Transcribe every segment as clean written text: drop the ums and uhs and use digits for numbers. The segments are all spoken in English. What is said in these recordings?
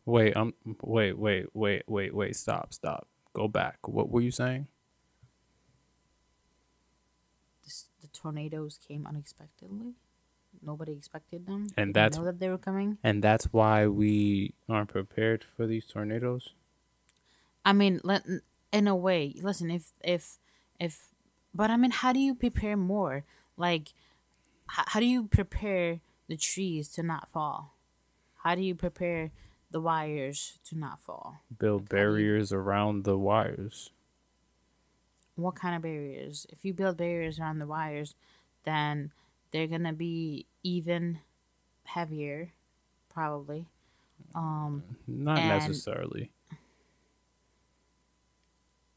Wait, wait. Stop. Go back. What were you saying? The tornadoes came unexpectedly. Nobody expected them. They And didn't that's know that they were coming. that's why we aren't prepared for these tornadoes. I mean, in a way, listen. If, but I mean, how do you prepare more? Like, how do you prepare the trees to not fall? How do you prepare the wires to not fall? Build Like, how do you? barriers around the wires. What kind of barriers? If you build barriers around the wires, then they're gonna be even heavier, probably. Not And necessarily.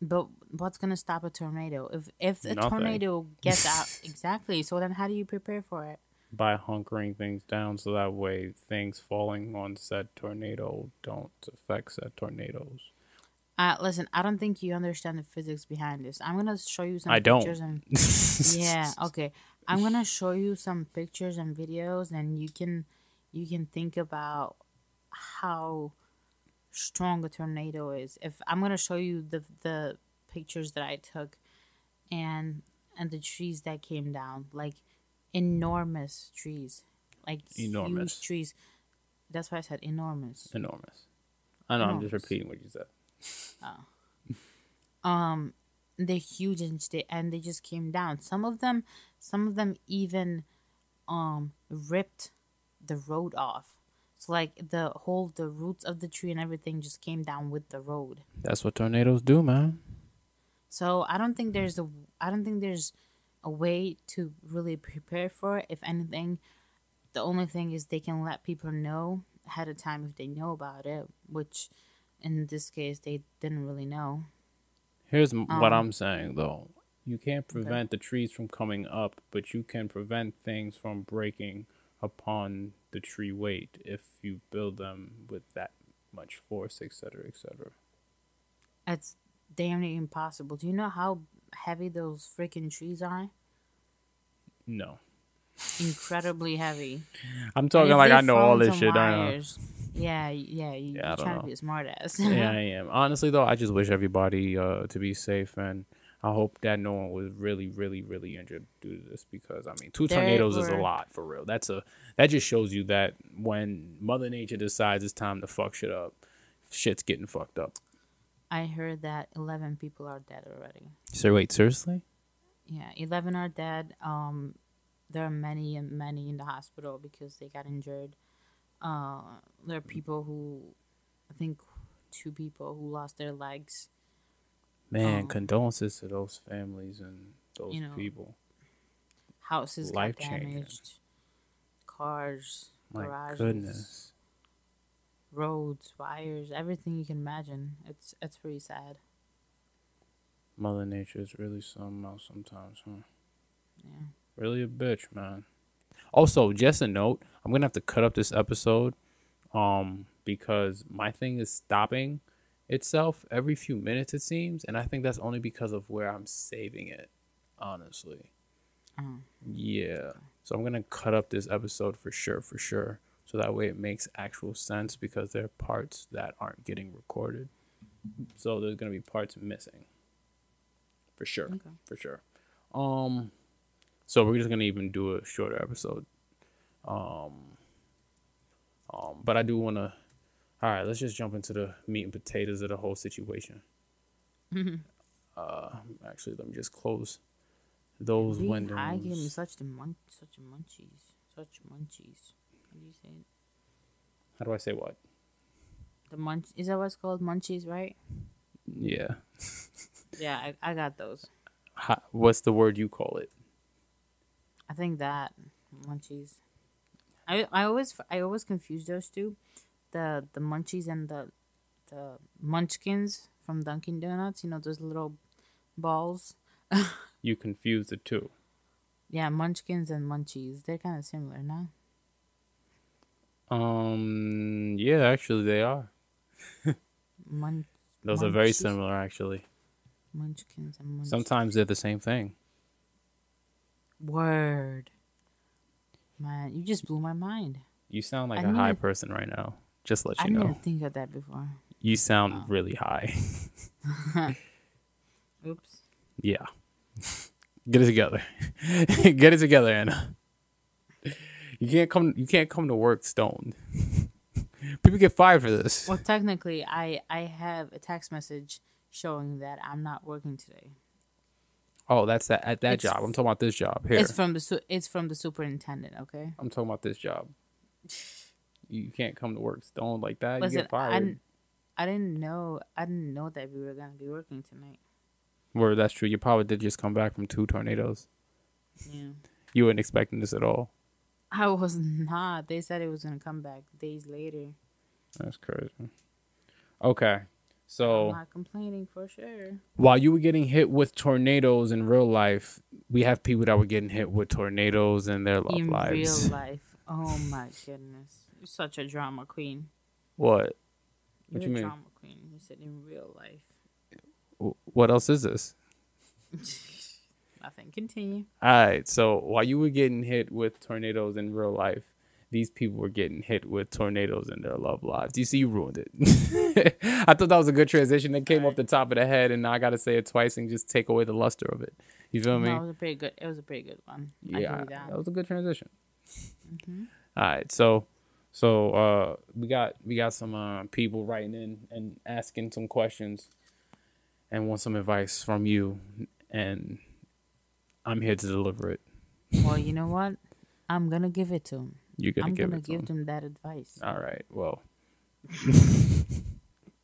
but what's gonna stop a tornado? If a Nothing. tornado gets out exactly, so then how do you prepare for it? By hunkering things down so that way things falling on said tornado don't affect said tornadoes. Listen, I don't think you understand the physics behind this. I'm gonna show you some I don't. pictures and yeah, okay. I'm gonna show you some pictures and videos, and you can think about how strong a tornado is. If I'm gonna show you the pictures that I took, and the trees that came down, like enormous trees, like huge Enormous. trees. That's why I said enormous, Enormous. I know, I'm just enormous. repeating what you said. They're huge and they just came down. Some of them even ripped the road off. So like the roots of the tree and everything just came down with the road. That's what tornadoes do, man. So I don't think there's a way to really prepare for it. If anything, the only thing is they can let people know ahead of time if they know about it, which in this case they didn't really know. Here's what Um I'm saying though. You can't okay. prevent the trees from coming up, but you can prevent things from breaking upon the tree weight if you build them with that much force, etc., etc. It's damn near impossible. Do you know how heavy those freaking trees are? No. Incredibly heavy. I'm And talking if like they I know fall all on this some shit. I know. wires, yeah, Yeah, you I don't trying to know. be a smart ass. Yeah, I am. Honestly, though, I just wish everybody to be safe, and I hope that no one was really, really, really injured due to this because I mean, two There tornadoes is a were, lot for real. That just shows you that when Mother Nature decides it's time to fuck shit up, shit's getting fucked up. I heard that 11 people are dead already. So wait, seriously? Yeah, 11 are dead. There are many and many in the hospital because they got injured. Uh, there are people who, I think, two people who lost their legs. Man, Um, condolences to those families and you those know, people. houses got Life changing. damaged, cars, My garages, goodness. roads, wires, everything you can imagine. It's pretty sad. Mother Nature is really something else sometimes, huh? Yeah. Really a bitch, man. Also, just a note, I'm gonna have to cut up this episode, because my thing is stopping itself every few minutes it seems, and I think that's only because of where I'm saving it, honestly. Uh, Yeah. So I'm gonna cut up this episode for sure. So that way it makes actual sense because there are parts that aren't getting recorded. So there's gonna be parts missing. For sure. okay. For sure. Um so we're just gonna even do a shorter episode. Um but I do wanna alright, let's just jump into the meat and potatoes of the whole situation. Actually let me just close those Being high gave me windows. such a munchies, such munchies. How do you say it? How do I say what? The munch is that what's called munchies, right? Yeah. Yeah, I got those. What's the word you call it? I think that munchies. I always confuse those two, the munchies and the munchkins from Dunkin' Donuts. You know those little balls. You confuse the two. Yeah, munchkins and munchies. They're kind of similar, no? Yeah, actually they are. Mun Those are very munchies, similar actually. munchkins and munchies. Sometimes they're the same thing. Word, man, you just blew my mind. You sound like I a didn't high even. person right now. Just let I you know. didn't think of that before. You sound Oh. really high. Oops. Yeah. Get it together. Get it together, Anna. You can't come to work stoned. People get fired for this. Well, technically, I have a text message showing that I'm not working today. Oh, that's that at that It's job. I'm talking about this job it's here. from it's from the superintendent. Okay. I'm talking about this job. You can't come to work stoned like that. You Listen, get fired. I didn't know that we were gonna be working tonight. Where that's true. You probably did just come back from 2 tornadoes. Yeah. You weren't expecting this at all. I was not. They said it was gonna come back days later. That's crazy. Okay. I'm So not complaining for sure. while you were getting hit with tornadoes in real life, we have people that were getting hit with tornadoes in their love In real lives. life. Oh my goodness. You're such a drama queen. What? You're What a you mean? drama queen. You said in real life. What else is this? Nothing. Continue. All right. So while you were getting hit with tornadoes in real life, these people were getting hit with tornadoes in their love lives. You see, you ruined it. I thought that was a good transition. That came off the top of the head, and now I got to say it twice and just take away the luster of it. You feel me? No, it was a pretty good. It was a pretty good one. I Yeah, give you that. that was a good transition. Mm-hmm. All right, so we got some people writing in and asking some questions and want some advice from you, and I'm here to deliver it. Well, you know what? I'm gonna give it to him. You're gonna I'm give gonna it to give them. them that advice. All right, well,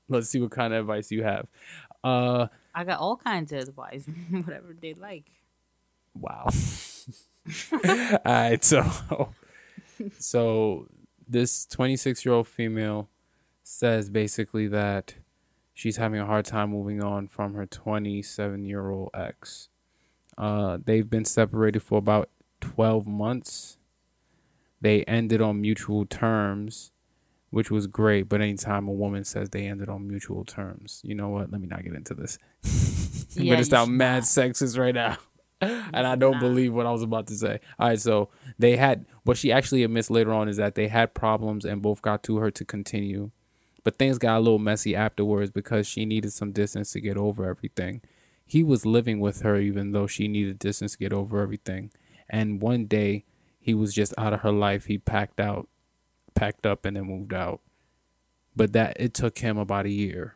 let's see what kind of advice you have. I got all kinds of advice, whatever they like. Wow. All right, so this 26-year-old female says basically that she's having a hard time moving on from her 27-year-old ex. They've been separated for about 12 months. They ended on mutual terms, which was great. But anytime a woman says they ended on mutual terms, you know what? Let me not get into this. I'm Yeah, gonna you sound should mad not. sexist right now. And I should don't not. believe what I was about to say. All right, so they had what she actually admits later on is that they had problems and both got to her to continue. But things got a little messy afterwards because she needed some distance to get over everything. He was living with her even though she needed distance to get over everything. And one day he was just out of her life. He packed up and then moved out. But that it took him about a year.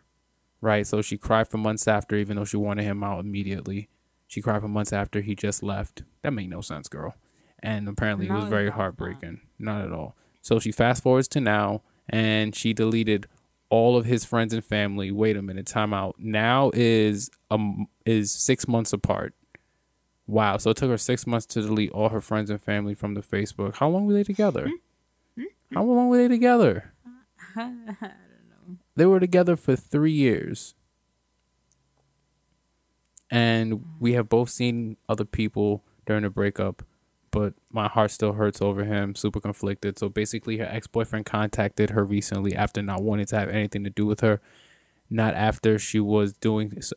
Right? So she cried for months after, even though she wanted him out immediately. She cried for months after he just left. That made no sense, girl. And apparently it was No, it very does not. heartbreaking. Not at all. So she fast forwards to now and she deleted all of his friends and family. Wait a minute, time out. Now is 6 months apart. Wow. So it took her 6 months to delete all her friends and family from the Facebook. How long were they together? How long were they together? I don't know. They were together for 3 years. And we have both seen other people during the breakup, but my heart still hurts over him, super conflicted. So basically, her ex-boyfriend contacted her recently after not wanting to have anything to do with her. Not after she was doing so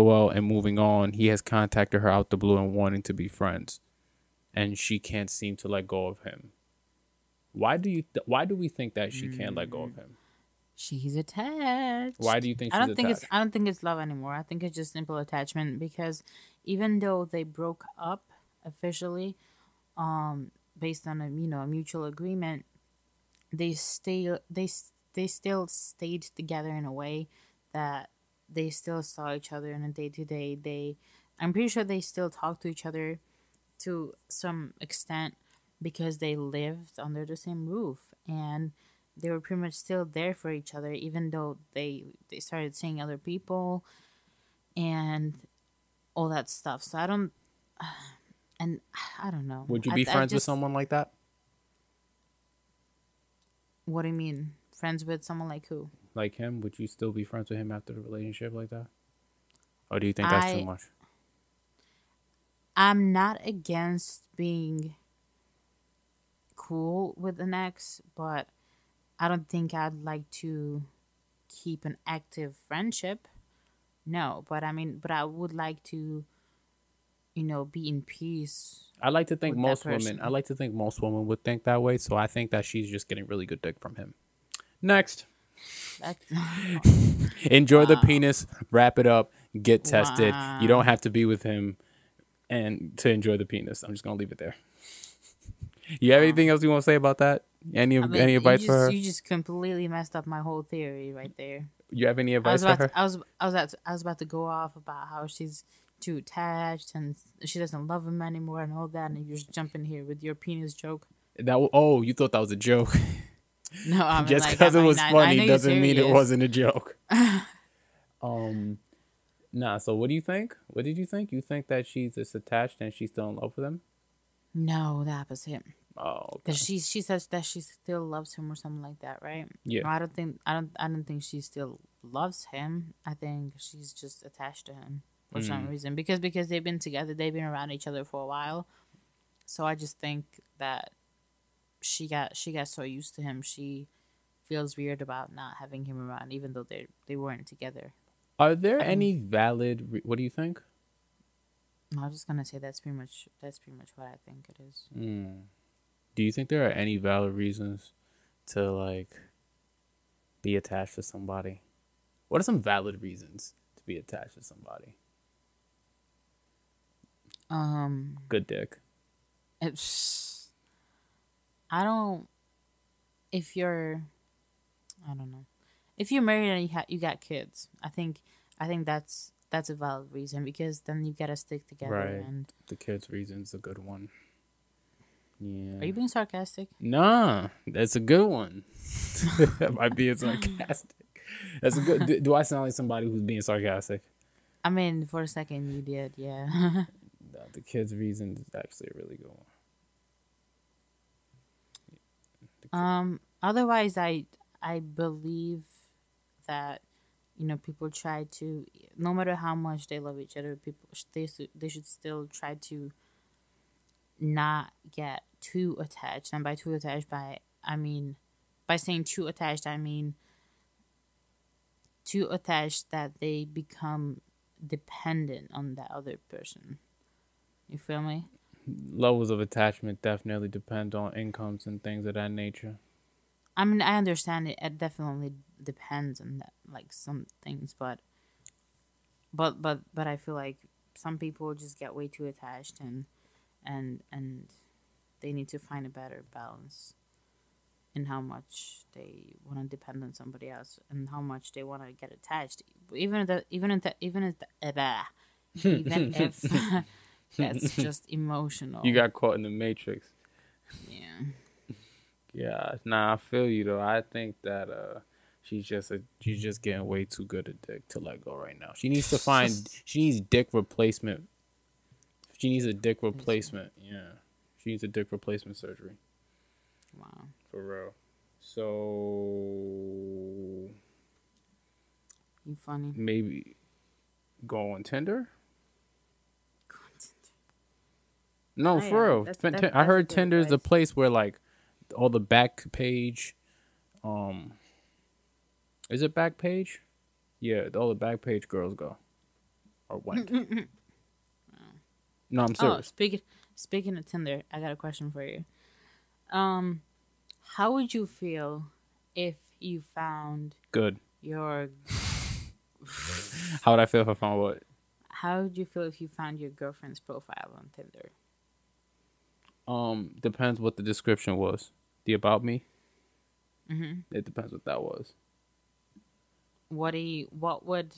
well and moving on. He has contacted her out the blue and wanting to be friends, and she can't seem to let go of him. Why do we think that she can't let go of him? She's attached. Why do you think she's attached? I don't think it's love anymore. I think it's just simple attachment because even though they broke up officially, based on a a mutual agreement, they still stayed together in a way that they still saw each other on a day to day. I'm pretty sure they still talk to each other to some extent because they lived under the same roof and they were pretty much still there for each other even though they started seeing other people and all that stuff. So I don't and I don't know. Would you be friends with someone like that? What do you mean? Friends with someone like who? Like him? Would you still be friends with him after the relationship like that? Or do you think that's too much? I'm not against being cool with an ex, but I don't think I'd like to keep an active friendship. No, but I mean, but I would like to be in peace I like to think with that most women. I person. like to think most women would think that way. So I think that she's just getting really good dick from him. Next, That's enjoy the wow, penis. Wrap it up. Get tested. You don't wow. have to be with him and to enjoy the penis. I'm just gonna leave it there. You have anything Wow. else you want to say about that? I mean, Any advice for her? you just completely messed up my whole theory right there. You have any I was advice for about to, her? I was about to go off about how she's too attached and she doesn't love him anymore and all that, and you just jump in here with your penis joke. Oh, you thought that was a joke. No, I mean Just like because it was I funny know you're doesn't mean it serious. wasn't a joke. Um, nah. So what do you think? What did you think? You think that she's just attached and she's still in love with him? No, the opposite. Oh, Because okay. she says that she still loves him or something like that, right? Yeah. No, I don't think she still loves him. I think she's just attached to him for some Mm. reason because they've been together, they've been around each other for a while. So I just think that she got so used to him, she feels weird about not having him around, even though they weren't together. Are there I don't. any valid? What do you think? I was just gonna say that's pretty much what I think it is. Mm. Do you think there are any valid reasons to like be attached to somebody? What are some valid reasons to be attached to somebody? Um, Good dick. it's I don't. If you're, I don't know. If you're married and you got kids, I think that's a valid reason because then you gotta stick together. Right. And The kids' reason's a good one. are Yeah. you being sarcastic? Nah, that's a good one. Might be sarcastic. That's a good. Do I sound like somebody who's being sarcastic? I mean, for a second you did, yeah. No, the kids' reason is actually a really good one. The kid- Otherwise, I believe that people try to, no matter how much they love each other, they should still try to not get too attached. And by too attached, I mean by saying too attached, I mean too attached that they become dependent on that other person. You feel me? Levels of attachment definitely depend on incomes and things of that nature. I mean, I understand it. It definitely depends on that, like some things, but I feel like some people just get way too attached and they need to find a better balance in how much they want to depend on somebody else and how much they want to get attached. Even if it's just You emotional. got caught in the matrix. Yeah. Yeah, nah, I feel you though. I think that she's just getting way too good at dick to let go right now. She needs dick replacement. She needs a dick replacement. Yeah, she needs a dick replacement surgery Wow. for real. So You funny. maybe go on Tinder. No, Oh for yeah, real. I that's a heard good Tinder's the advice. place where like all the back page. Um, is it back page? Yeah, all the back page girls go or went. No, I'm Oh, serious. speaking of Tinder, I got a question for you. Um, how would you feel if you found Good. your How would I feel if I found what? How would you feel if you found your girlfriend's profile on Tinder? Depends what the description was. The about me. Mm-hmm. It depends what that was. What would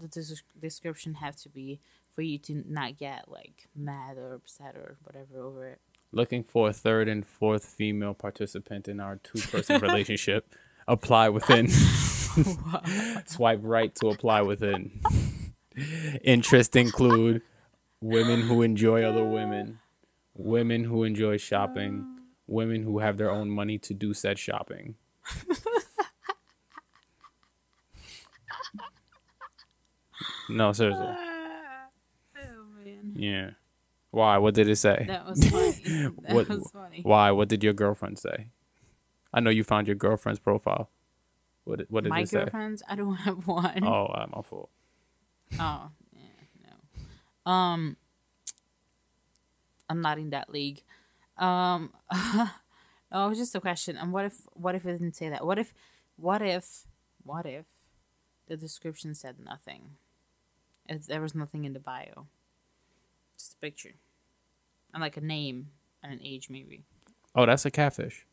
the description have to be for you to not get like mad or upset or whatever over it? Looking for a third and fourth female participant in our two-person relationship. Apply within. Swipe right to apply within. Interests include women who enjoy other women, women who enjoy shopping, women who have their own money to do said shopping. No, seriously. Oh man, Yeah. Why? What did it say? that was funny. What? That was funny. Why? What did your girlfriend say? I know you found your girlfriend's profile. What did My it say? girlfriends, I don't have one. Oh, my fault. Oh, yeah, no. I'm not in that league. Um, no, it was just a question. And what if it didn't say that? What if, what if the description said nothing? If there was nothing in the bio, just a picture and like a name and an age, maybe. Oh, that's a catfish.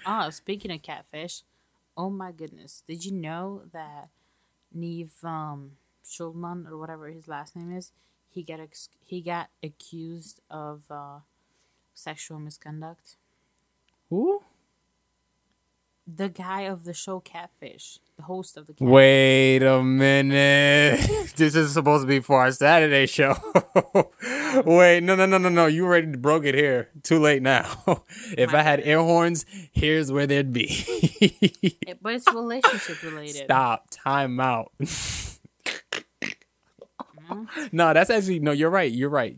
Oh, speaking of catfish, oh my goodness, did you know that Neve Schulman or whatever his last name is, he got accused of sexual misconduct. Who? The guy of the show Catfish, the host of the Catfish. Wait a minute. This is supposed to be for our Saturday show. Wait, no. You already broke it here. Too late now. If I had air horns, here's where they'd be. But it's relationship related. Stop. Time out. No, that's actually no. You're right. You're right,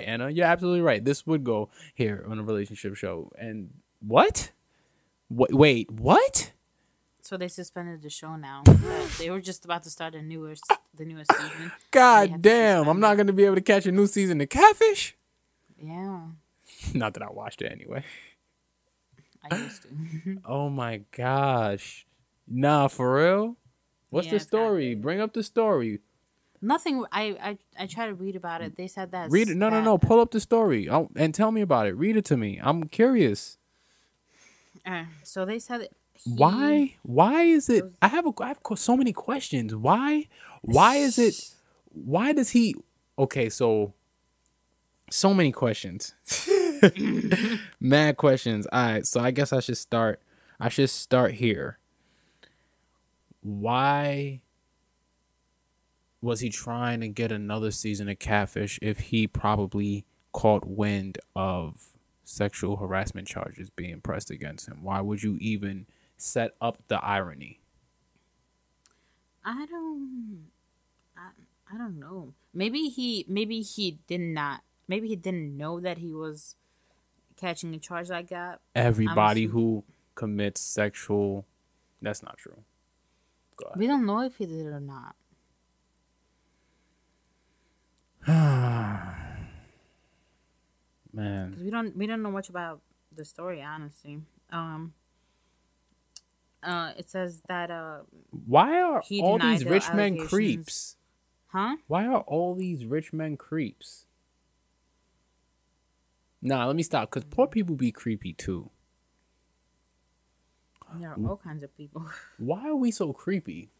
Anna. You're absolutely right. This would go here on a relationship show. And what? Wait, what? So they suspended the show now. They were just about to start the newest season. God damn! I'm not gonna be able to catch a new season of Catfish. Yeah. Not that I watched it anyway. I used to. Oh my gosh! Nah, for real. What's the story? Bring up the story. Nothing. I tried to read about it. They said that. Read it. No. Pull up the story and tell me about it. Read it to me. I'm curious. So they said why is it I have so many questions. Why is it, why does he, okay, so many questions. Mad questions. All right, so I guess I should start here. Why was he trying to get another season of Catfish if he probably caught wind of sexual harassment charges being pressed against him? Why would you even set up the irony? I don't know. Maybe he didn't know that he was catching a charge like that. Everybody who commits sexual, that's not true. Go ahead. We don't know if he did or not. Man, because we don't know much about the story, honestly. It says that why are all these rich men creeps? Huh? Why are all these rich men creeps? Nah, let me stop, because poor people be creepy too. There are all kinds of people. Why are we so creepy?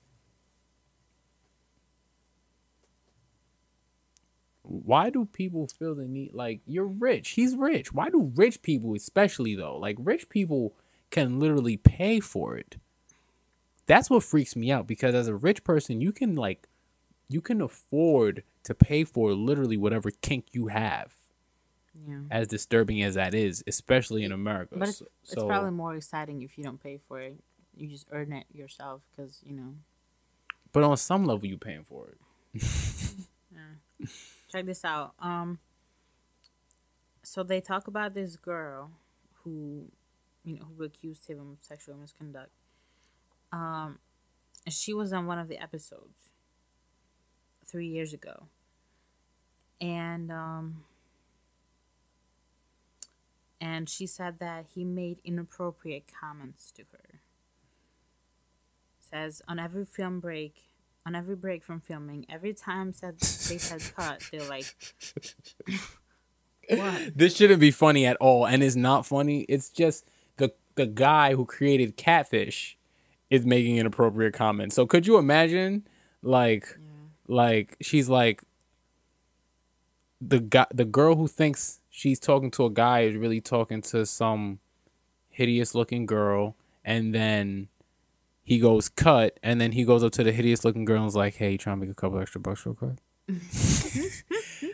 Why do people feel the need, like, you're rich, he's rich. Why do rich people, especially though, like, rich people can literally pay for it? That's what freaks me out, because as a rich person, you can afford to pay for literally whatever kink you have. Yeah. As disturbing as that is, especially in America. But it's probably more exciting if you don't pay for it. You just earn it yourself, because, you know. But on some level, you're paying for it. Yeah. Check this out. So they talk about this girl who accused him of sexual misconduct. She was on one of the episodes 3 years ago, and she said that he made inappropriate comments to her. Says on every break from filming, every time they said cut, they're like, what? This shouldn't be funny at all, and it's not funny. It's just the guy who created Catfish is making inappropriate comments. So could you imagine, like she's like, the girl who thinks she's talking to a guy is really talking to some hideous looking girl, and then he goes cut, and then he goes up to the hideous looking girl and is like, hey, you trying to make a couple extra bucks real quick?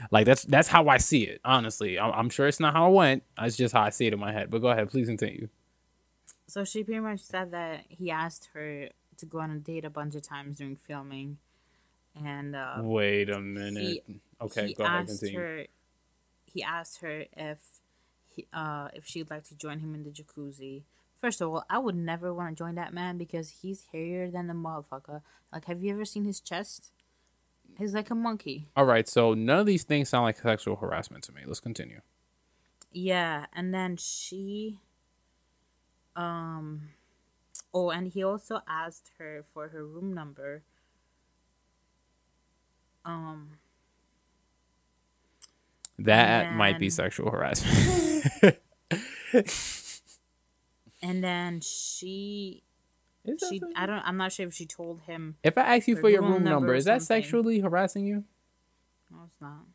Like, that's how I see it, honestly. I'm sure it's not how it went. It's just how I see it in my head. But go ahead, please continue. So she pretty much said that he asked her to go on a date a bunch of times during filming, and wait a minute. Okay, go ahead, continue. He asked her if she'd like to join him in the jacuzzi. First of all, I would never want to join that man because he's hairier than the motherfucker. Like, have you ever seen his chest? He's like a monkey. All right, so none of these things sound like sexual harassment to me. Let's continue. Yeah, and then she, um, oh, and he also asked her for her room number. Um, and That might be then, sexual harassment. and then she, Is that sexual? I'm not sure if she told him If I ask you her for your room room number, or is that something. sexually harassing you? No, it's not.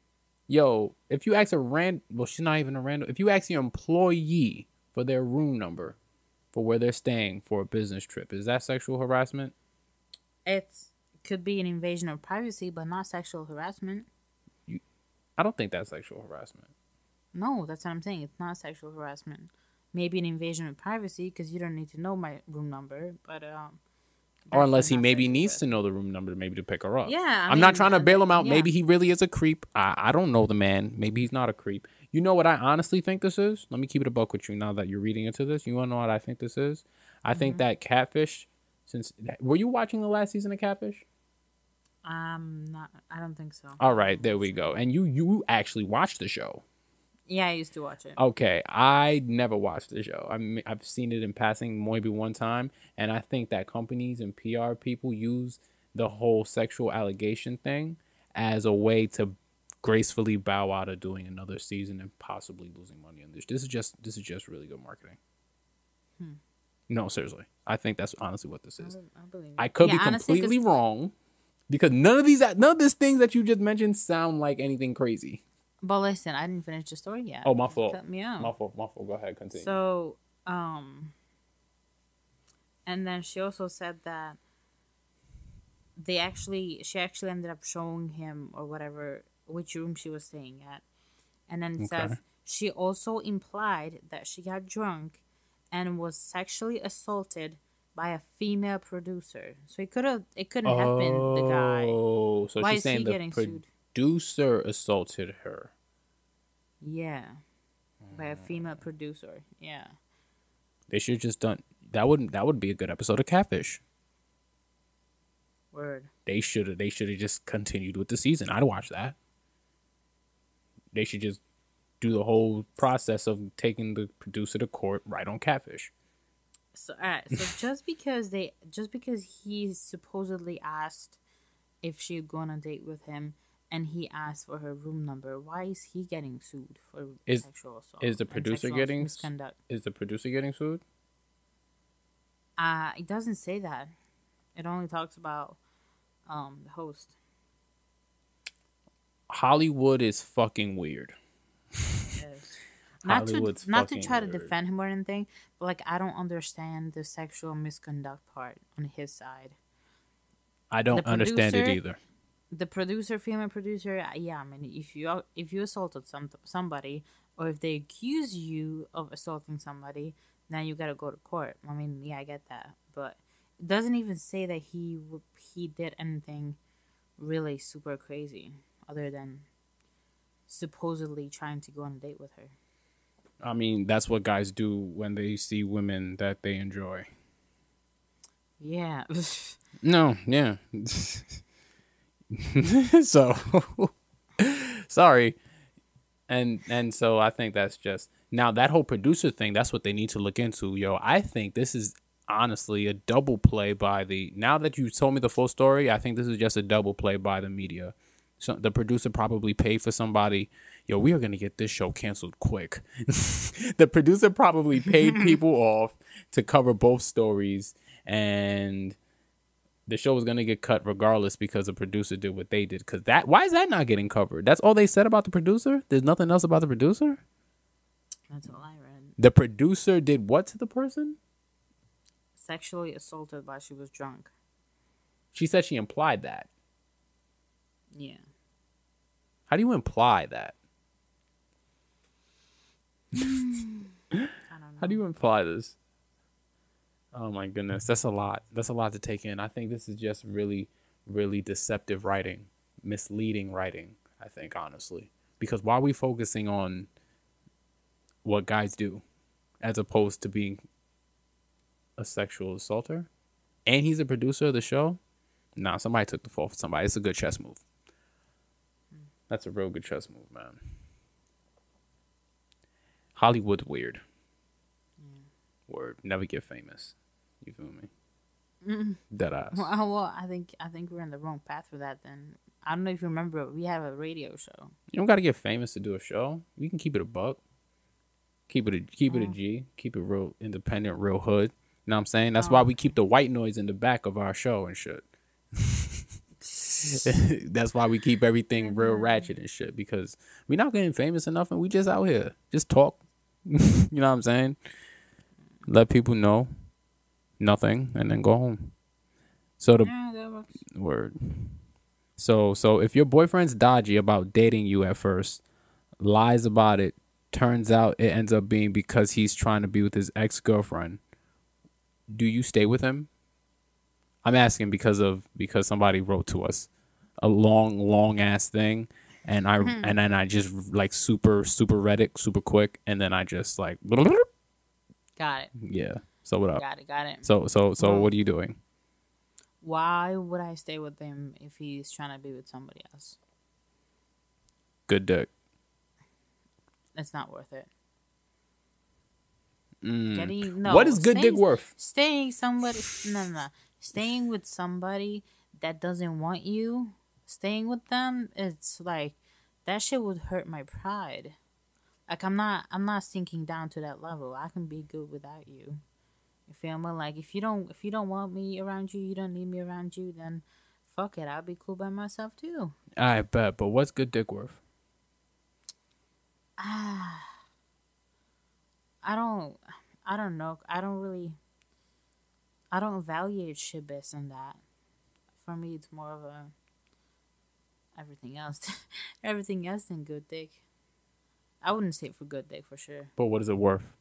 Yo, if you ask well, she's not even a random. If you ask your employee for their room number for where they're staying for a business trip, is that sexual harassment? It's could be an invasion of privacy, but not sexual harassment. I don't think that's sexual harassment. No, that's what I'm saying. It's not sexual harassment. Maybe an invasion of privacy because you don't need to know my room number, but Or unless definitely he not maybe sexual needs to harassment. know the room number maybe to pick her up. Yeah, I'm not trying to bail him out. yeah. Maybe he really is a creep. I don't know the man. Maybe he's not a creep. You know what I honestly think this is? Let me keep it a buck with you now that you're reading into this. You want to know what I think this is? I think that Catfish, were you watching the last season of Catfish? Not. I don't think so. All right, there we go. And you actually watched the show. Yeah, I used to watch it. Okay, I never watched the show. I've seen it in passing maybe one time, and I think that companies and PR people use the whole sexual allegation thing as a way to gracefully bow out of doing another season and possibly losing money on this. This is just really good marketing. No, seriously, I think that's honestly what this is. I believe I could Yeah, be honestly, 'cause- completely wrong because none of these things that you just mentioned sound like anything crazy. But listen, I didn't finish the story yet. Oh, my fault. Cut me out. My fault. Go ahead, continue. So, and then she also said that she actually ended up showing him or whatever which room she was staying at, and then it says she also implied that she got drunk and was sexually assaulted by a female producer. So it couldn't have been the guy. Oh, so Why she's is saying he the getting sued? producer assaulted her. Yeah, by a female producer. Yeah. They should just done that. Would be a good episode of Catfish. Word. They should have just continued with the season. I'd watch that. They should just do the whole process of taking the producer to court right on Catfish. So all right. So just because he supposedly asked if she'd go on a date with him, and he asked for her room number, why is he getting sued for sexual assault? Is the producer getting misconduct? Is the producer getting sued? It doesn't say that. It only talks about the host. Hollywood is fucking weird. Not to fucking try to weird. defend him or anything, but like I don't understand the sexual misconduct part on his side. I don't understand it either. The female producer, yeah. I mean, if you assaulted somebody, or if they accuse you of assaulting somebody, then you gotta go to court. I mean, yeah, I get that, but it doesn't even say that he did anything really super crazy other than supposedly trying to go on a date with her. I mean, that's what guys do when they see women that they enjoy. Yeah. No, yeah. So sorry. And so I think that's just now that whole producer thing, that's what they need to look into. Yo, I think this is honestly a double play by now that you told me the full story, I think this is just a double play by the media. So the producer probably paid for somebody. Yo, we are gonna get this show canceled quick. The producer probably paid people off to cover both stories, and the show was gonna get cut regardless because the producer did what they did. Why is that not getting covered? That's all they said about the producer? There's nothing else about the producer? That's all I read. The producer did what to the person? Sexually assaulted while she was drunk. She said she implied that. Yeah. How do you imply that? I don't know. How do you imply this? Oh my goodness, that's a lot. That's a lot to take in. I think this is just really, really deceptive writing, misleading writing, I think, honestly. Because why are we focusing on what guys do as opposed to being a sexual assaulter? And he's a producer of the show? Nah, somebody took the fall for somebody. It's a good chess move. That's a real good chess move, man. Hollywood's weird. Word. Never get famous. You feel me? Dead ass. Well, I think we're on the wrong path for that. Then I don't know if you remember, we have a radio show. You don't gotta get famous to do a show. You can keep it a buck. Keep it a G. Keep it real independent, real hood. You know what I'm saying? That's why we keep the white noise in the back of our show and shit. That's why we keep everything real ratchet and shit, because we're not getting famous enough and we just out here. Just talk. You know what I'm saying? Let people know nothing and then go home. So the word. So if your boyfriend's dodgy about dating you at first, lies about it, turns out it ends up being because he's trying to be with his ex-girlfriend, do you stay with him? I'm asking because somebody wrote to us a long ass thing, and then I just like super read it super quick, and then I just like got it. Yeah. So what up? Got it. So what are you doing? Why would I stay with him if he's trying to be with somebody else? Good dick. It's not worth it. What is good dick worth? Staying with somebody that doesn't want you, staying with them, it's like that shit would hurt my pride. Like I'm not sinking down to that level. I can be good without you. You feel me? Like if you don't want me around you, you don't need me around you, then fuck it. I'll be cool by myself too. I bet, but what's good dick worth? I don't know. I don't evaluate shit based on that. For me, it's more of a everything else than good dick. I wouldn't say for good dick for sure. But what is it worth?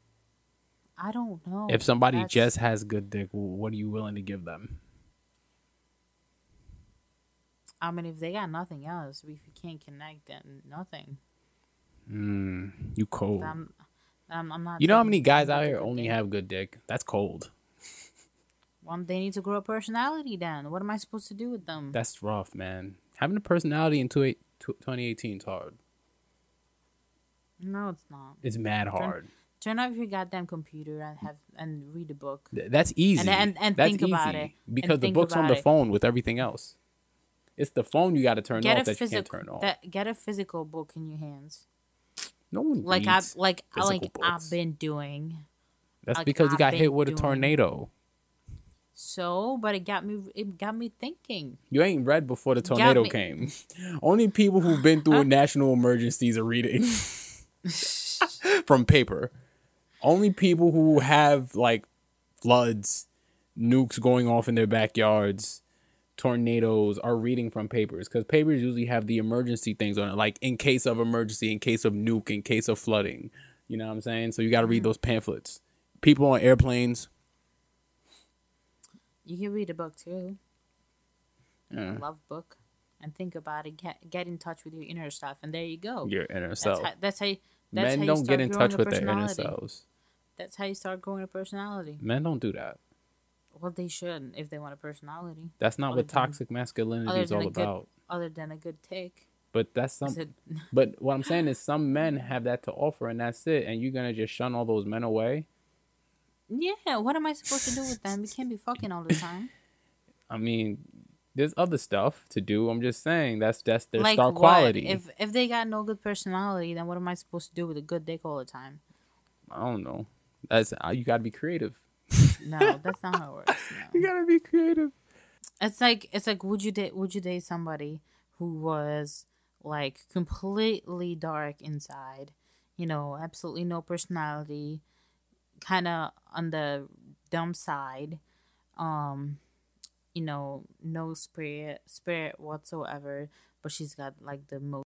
I don't know. If somebody just has good dick, what are you willing to give them? I mean, if they got nothing else, if you can't connect, then nothing. You cold. I'm not. You know how many guys out here only have good dick? That's cold. Well, they need to grow a personality then. What am I supposed to do with them? That's rough, man. Having a personality in 2018 is hard. No, it's not. It's mad hard. Turn off your goddamn computer and read a book. That's easy. And that's think easy about it. because the book's on the phone with everything else. It's the phone you got to turn off that you can't turn off. Get a physical book in your hands. No one reads I've been doing. That's because you got hit with a tornado. So, but it got me thinking. You ain't read before the tornado came. Only people who've been through national emergencies are reading from paper. Only people who have like floods, nukes going off in their backyards, tornadoes are reading from papers, because papers usually have the emergency things on it, like in case of emergency, in case of nuke, in case of flooding. You know what I'm saying? So you got to read those pamphlets. People on airplanes. You can read a book too. A love book, and think about it. Get in touch with your inner self, and there you go. Your inner self. Men don't get in touch with their inner selves. That's how you start growing a personality. Men don't do that. Well, they should if they want a personality. That's not what toxic masculinity is all about. Other than a good take. But that's But what I'm saying is some men have that to offer, and that's it. And you're gonna just shun all those men away. Yeah, what am I supposed to do with them? We can't be fucking all the time. I mean, there's other stuff to do. I'm just saying that's their like star what? quality. If they got no good personality, then what am I supposed to do with a good dick all the time? I don't know. That's you gotta be creative. No, that's not how it works. No. You gotta be creative. It's like would you date somebody who was like completely dark inside, absolutely no personality, kind of on the dumb side, no spirit whatsoever, but she's got like the most